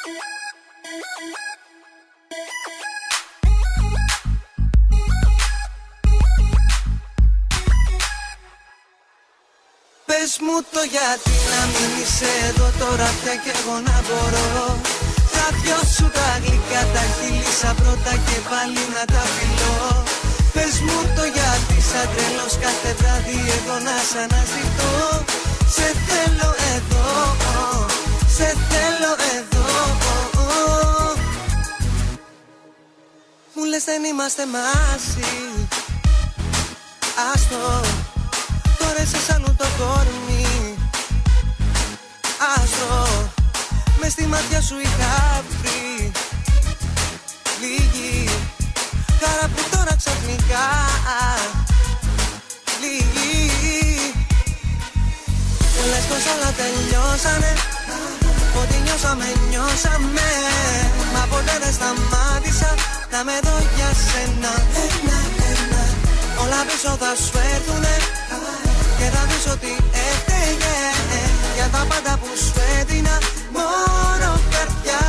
Πες μου το γιατί να μην είσαι εδώ τώρα πια κι εγώ να μπορώ. Τα δυο σου τα γλυκά τα χείλησα πρώτα και πάλι να τα φιλώ. Πες μου το γιατί σαν τρελός κάθε βράδυ εγώ να σ' αναζητώ. Σε θέλω εδώ, σε θέλω εδώ. Μου λες δεν είμαστε μαζί. Άστο, τώρα είσαι σαν το κορμί. Άστο, μες στη μάτια σου είχα βρει λίγη χαρά που τώρα ξαφνικά λίγη. Λες πως όλα τελειώσανε, ότι νιώσαμε, νιώσαμε. Μα ποτέ δεν σταμάτησα να με δω για σένα. Όλα πίσω θα σου έρθουνε και θα δεις ότι έφταιγε για τα πάντα που σου έδινα μόνο καρδιά.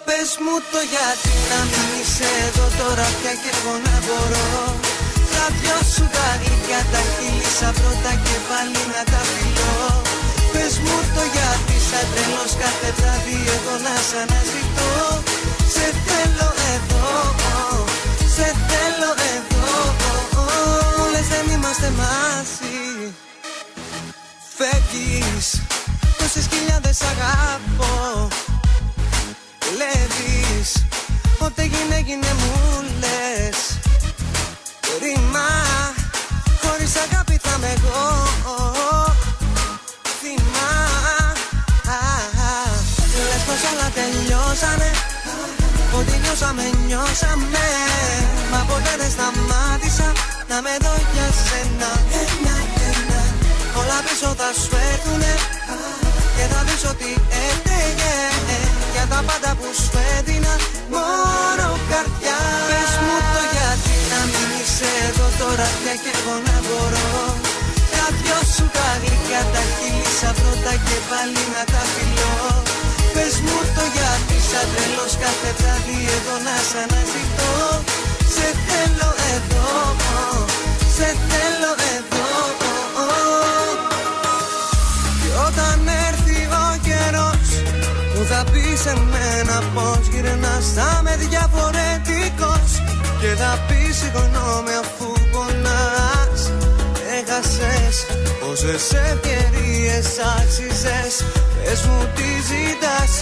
Πες μου το γιατί να μην είσαι εδώ τώρα πια κι εγώ να μπορώ. Τα δυο σου τα γλυκιά τα χείλησα πρώτα και πάλι να τα φιλώ. Πες μου το γιατί σαν τρελός κάθε βράδυ εγώ να σ' αναζητώ. Σε θέλω εδώ, σε θέλω εδώ. Μου λες δεν είμαστε μαζί. Φεύγεις, τόσες χιλιάδες αγαπώ. Κλέβεις, ό,τι έγινε έγινε μου λες. Ρήμα, χωρίς αγάπη θα είμαι εγώ. Θύμα, λες πως όλα τελειώσανε, ότι νιώσαμε, νιώσαμε. Μα ποτέ δεν σταμάτησα να με δω για σένα. Όλα πίσω θα σου έρθουνε και θα δεις ότι έφταιγε για τα πάντα που σου έδινα μόνο καρδιά. Πες μου το γιατί να μην είσαι εδώ τώρα πια κι εγώ να μπορώ. Τα δυο σου τα γλυκά τα χείλησα πρώτα και πάλι να τα φιλώ. Πες μου το γιατί σαν τρελός κάθε βράδυ εγώ να σ' αναζητώ. Σε θέλω εδώ, σε θέλω εδώ. Και όταν έρθει ο καιρός που θα πεις εμένα πως γυρνάς, θα είμαι διαφορετικός. Και θα πεις συγγνώμη αφού πονάς. Έχασες πόσες ευκαιρίες άξιζες. Πες μου τι ζητάς,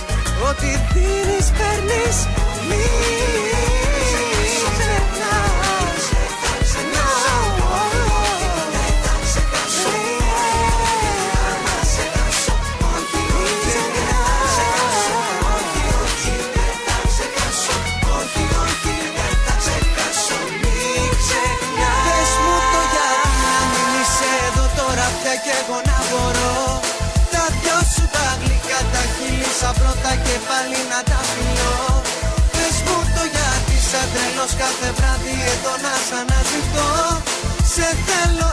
ό,τι δίνεις παίρνεις. Μη ξεχνάς. Κι εγώ να μπορώ. Τα δυο σου τα γλυκά τα χείλησα πρώτα και πάλι να τα φιλώ. Πες μου το γιατί σαν τρελός κάθε βράδυ εδώ να σ' αναζητώ. Σε θέλω